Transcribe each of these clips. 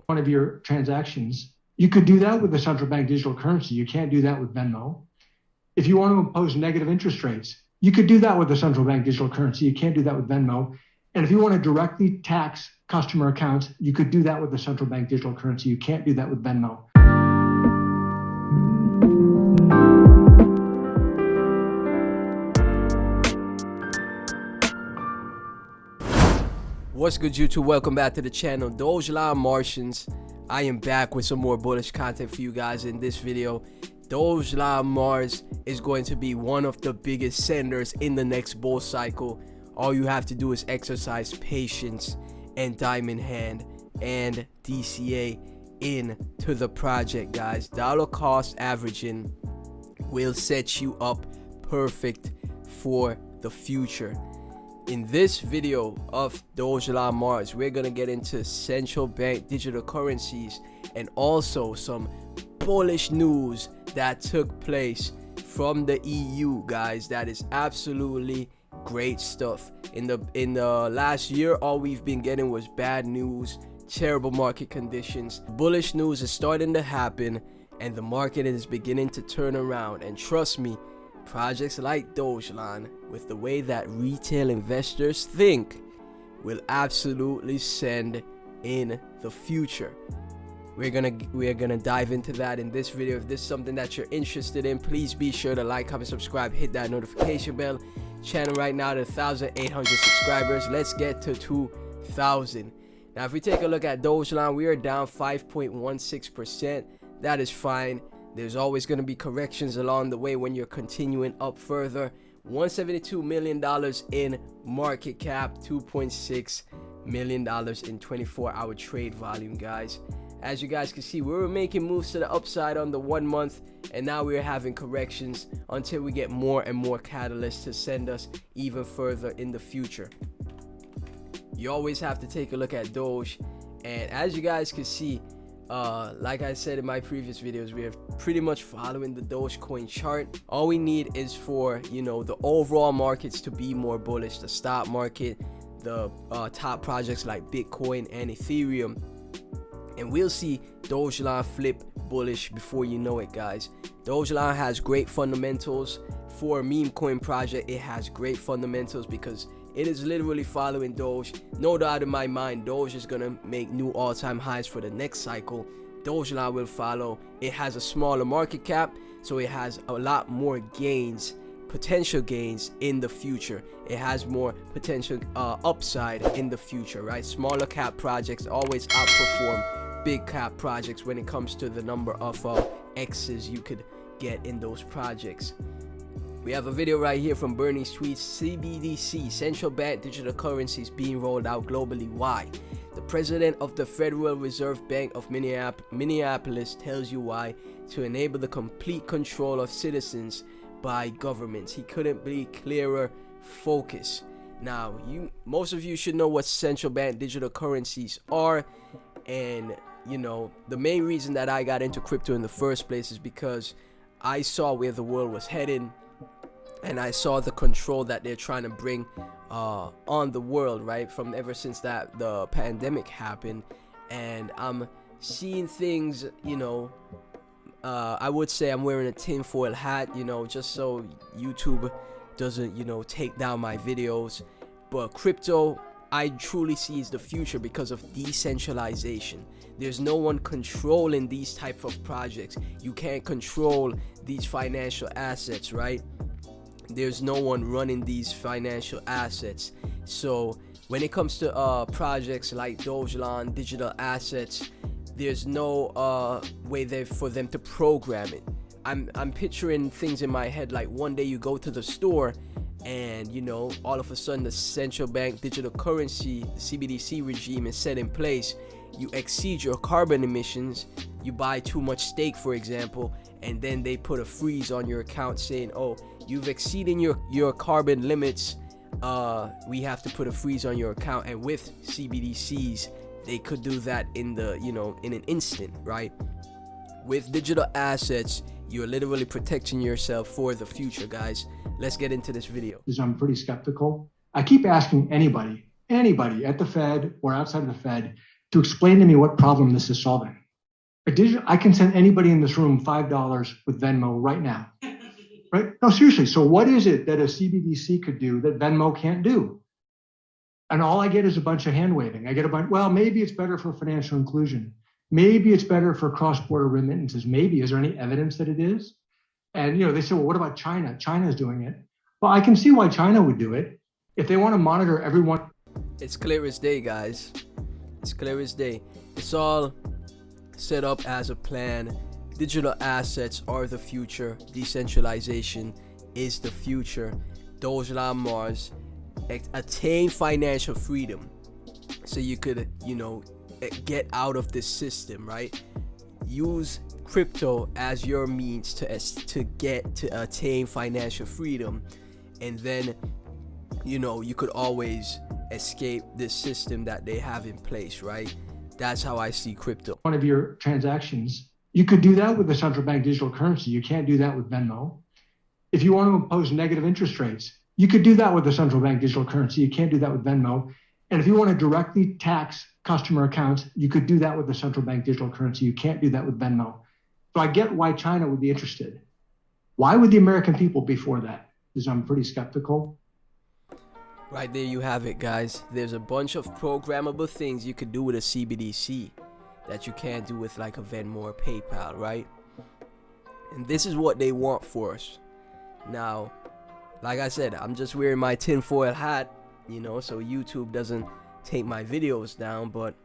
one of your transactions, you could do that with a central bank digital currency. You can't do that with Venmo. If you want to impose negative interest rates, you could do that with a central bank digital currency. You can't do that with Venmo. And if you want to directly tax customer accounts, you could do that with a central bank digital currency. You can't do that with Venmo. What's good, YouTube? Welcome back to the channel, Dogelon Martians. I am back with some more bullish content for you guys in this video. Dogelon Mars is going to be one of the biggest senders in the next bull cycle. All you have to do is exercise patience and diamond hand and DCA into the project, guys. Dollar cost averaging will set you up perfect for the future. In this video of Dogelon Mars, we're gonna get into central bank digital currencies and also some bullish news that took place from the EU, guys. That is absolutely great stuff. In the last year, all we've been getting was bad news, terrible market conditions. Bullish news is starting to happen and the market is beginning to turn around. And trust me, projects like Dogelon, with the way that retail investors think, will absolutely send in the future. We're gonna dive into that in this video. If this is something that you're interested in, please be sure to like, comment, subscribe, hit that notification bell. Channel right now to 1,800 subscribers. Let's get to 2,000. Now, if we take a look at Dogelon, we are down 5.16%. That is fine. There's always going to be corrections along the way when you're continuing up further. $172 million in market cap, $2.6 million in 24-hour trade volume, guys. As you guys can see, we were making moves to the upside on the 1 month, and now we're having corrections until we get more and more catalysts to send us even further in the future. You always have to take a look at Doge, and as you guys can see, like I said in my previous videos, we are pretty much following the Dogecoin chart. All we need is for, the overall markets to be more bullish, the stock market, the top projects like Bitcoin and Ethereum, and we'll see Dogelon flip bullish before you know it, guys. Dogelon has great fundamentals. For a meme coin project, it has great fundamentals because it is literally following Doge. No doubt in my mind, Doge is gonna make new all-time highs for the next cycle. Dogelon will follow. It has a smaller market cap, so it has a lot more gains, potential gains in the future. It has more potential upside in the future, right? Smaller cap projects always outperform big cap projects when it comes to the number of X's you could get in those projects. We have a video right here from Bernie's tweets. CBDC, central bank digital currencies being rolled out globally. Why? The president of the Federal Reserve Bank of Minneapolis tells you why: to enable the complete control of citizens by governments. He couldn't be clearer. Focus. Now, most of you should know what central bank digital currencies are, and the main reason that I got into crypto in the first place is because I saw where the world was heading. And I saw the control that they're trying to bring on the world, right? From ever since that the pandemic happened, and I'm seeing things. I would say I'm wearing a tinfoil hat, just so YouTube doesn't, take down my videos. But crypto, I truly see is the future because of decentralization. There's no one controlling these type of projects. You can't control these financial assets, right? There's no one running these financial assets. So when it comes to projects like Dogelon, digital assets, there's no way there for them to program it. I'm picturing things in my head like one day you go to the store and all of a sudden the central bank digital currency, the CBDC regime is set in place. You exceed your carbon emissions, you buy too much steak, for example, and then they put a freeze on your account saying, oh, you've exceeded your carbon limits, we have to put a freeze on your account. And with CBDCs, they could do that in an instant, right? With digital assets, you're literally protecting yourself for the future, guys. Let's get into this video. I'm pretty skeptical. I keep asking anybody at the Fed or outside of the Fed to explain to me what problem this is solving. I can send anybody in this room $5 with Venmo right now. Right? No, seriously. So what is it that a CBDC could do that Venmo can't do? And all I get is a bunch of hand waving. I get a bunch, well, maybe it's better for financial inclusion. Maybe it's better for cross-border remittances. Maybe. Is there any evidence that it is? And they say, well, what about China? China is doing it. Well, I can see why China would do it. If they want to monitor everyone. It's clear as day, guys. It's clear as day. It's all set up as a plan. Digital assets are the future. Decentralization is the future. Dogelon Mars. Attain financial freedom so you could get out of this system, right? Use crypto as your means to attain financial freedom, and then you could always escape this system that they have in place, right? That's how I see crypto. One of your transactions, you could do that with the central bank digital currency. You can't do that with Venmo. If you want to impose negative interest rates, you could do that with the central bank digital currency. You can't do that with Venmo. And if you want to directly tax customer accounts, you could do that with the central bank digital currency. You can't do that with Venmo. So I get why China would be interested. Why would the American people be for that? Because I'm pretty skeptical. Right there you have it, guys. There's a bunch of programmable things you could do with a CBDC that you can't do with like a Venmo or PayPal, right? And this is what they want for us. Now, like I said, I'm just wearing my tinfoil hat, so YouTube doesn't take my videos down, but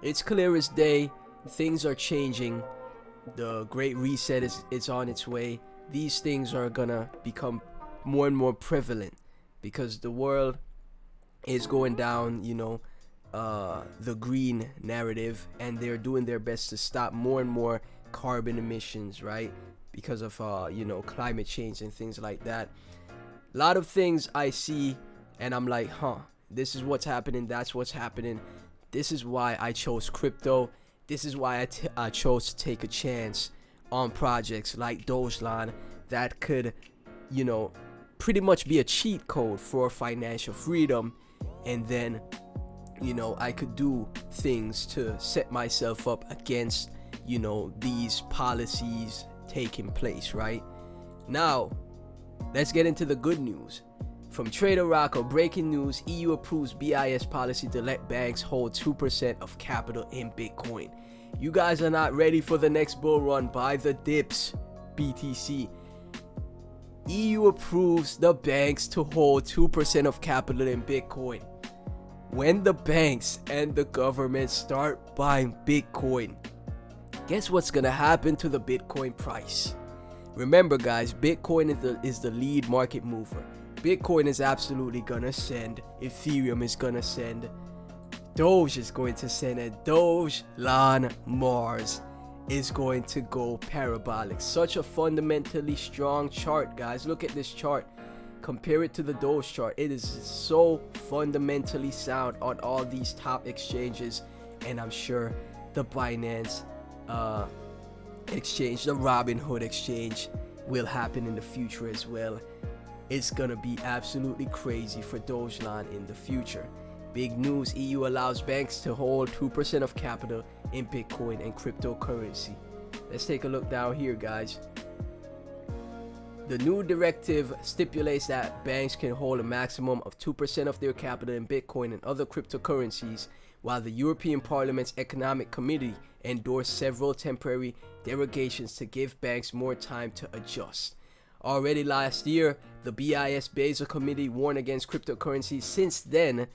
it's clear as day. Things are changing. The Great Reset is on its way. These things are gonna become more and more prevalent because the world is going down, the green narrative, and they're doing their best to stop more and more carbon emissions, right? Because of climate change and things like that. A lot of things I see and I'm like, this is what's happening, that's what's happening. This is why I chose crypto. This is why I chose to take a chance on projects like Dogelon that could, pretty much be a cheat code for financial freedom. And then, I could do things to set myself up against, these policies taking place, right? Now, let's get into the good news. From Trader Rocco, breaking news: EU approves BIS policy to let banks hold 2% of capital in Bitcoin. You guys are not ready for the next bull run. Buy the dips, BTC. EU approves the banks to hold 2% of capital in Bitcoin. When the banks and the government start buying Bitcoin, guess what's gonna happen to the Bitcoin price? Remember, guys, Bitcoin is the lead market mover. Bitcoin is absolutely gonna send. Ethereum is gonna send. Doge is going to send. And Dogelon Mars is going to go parabolic. Such a fundamentally strong chart, guys. Look at this chart. Compare it to the Doge chart. It is so fundamentally sound on all these top exchanges. And I'm sure the Binance exchange, the Robinhood exchange will happen in the future as well. It's gonna be absolutely crazy for Dogelon in the future. Big news: EU allows banks to hold 2% of capital in Bitcoin and cryptocurrency. Let's take a look down here, guys. The new directive stipulates that banks can hold a maximum of 2% of their capital in Bitcoin and other cryptocurrencies, while the European Parliament's Economic Committee endorsed several temporary derogations to give banks more time to adjust. Already last year, the BIS Basel Committee warned against cryptocurrencies. Since then,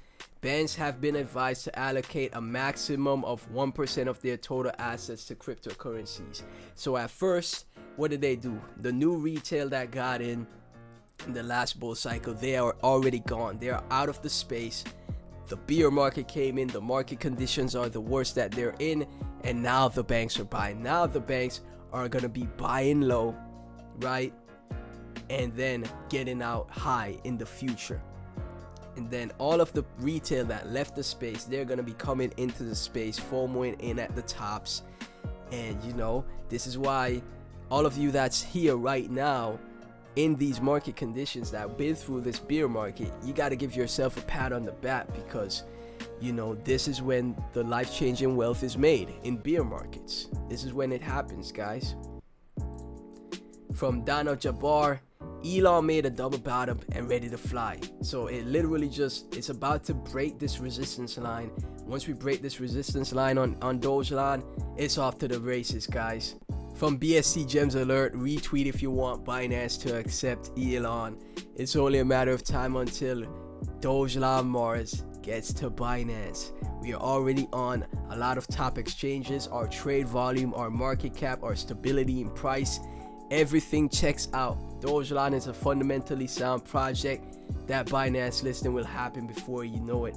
banks have been advised to allocate a maximum of 1% of their total assets to cryptocurrencies. So at first, what did they do? The new retail that got in the last bull cycle, they are already gone. They are out of the space. The bear market came in. The market conditions are the worst that they're in. And now the banks are buying. Now the banks are going to be buying low, right? And then getting out high in the future. And then all of the retail that left the space, they're going to be coming into the space, FOMOing in at the tops. And this is why all of you that's here right now in these market conditions that have been through this bear market, you got to give yourself a pat on the back, because You know, this is when the life-changing wealth is made, in bear markets. This is when it happens, guys. From Dana Jabbar, Elon made a double bottom and ready to fly. So it literally it's about to break this resistance line. Once we break this resistance line on Dogelon, it's off to the races, guys. From BSC Gems Alert, retweet if you want Binance to accept ELON. It's only a matter of time until Dogelon Mars gets to Binance. We are already on a lot of top exchanges. Our trade volume, our market cap, our stability in price, everything checks out. Dogelon is a fundamentally sound project. That Binance listing will happen before you know it.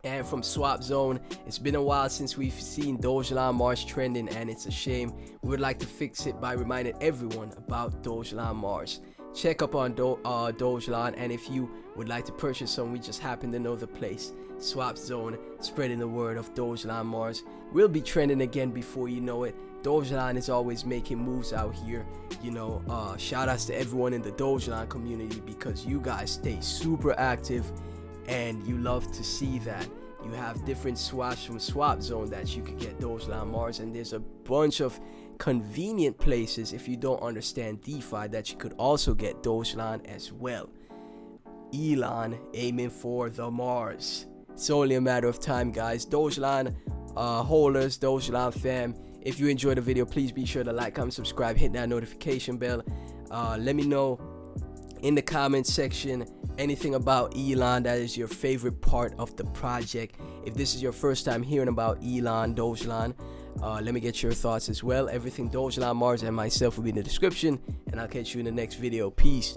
And from Swap Zone, it's been a while since we've seen Dogelon Mars trending, and it's a shame. We would like to fix it by reminding everyone about Dogelon Mars. Check up on Dogelon, and if you would like to purchase some, we just happen to know the place. Swap Zone, spreading the word of Dogelon Mars. We'll be trending again before you know it. Dogelon is always making moves out here. You know, shout outs to everyone in the Dogelon community, because you guys stay super active and you love to see that. You have different swaps from Swap Zone that you could get Dogelon Mars, and there's a bunch of convenient places, if you don't understand DeFi, that you could also get Dogelon as well. Elon aiming for the Mars. It's only a matter of time, guys. Dogelon holders, Dogelon fam, if you enjoyed the video, please be sure to like, comment, subscribe, hit that notification bell. Let me know in the comments section anything about Elon that is your favorite part of the project. If this is your first time hearing about Elon, Dogelon, let me get your thoughts as well. Everything Dogelon Mars and myself will be in the description, and I'll catch you in the next video. Peace.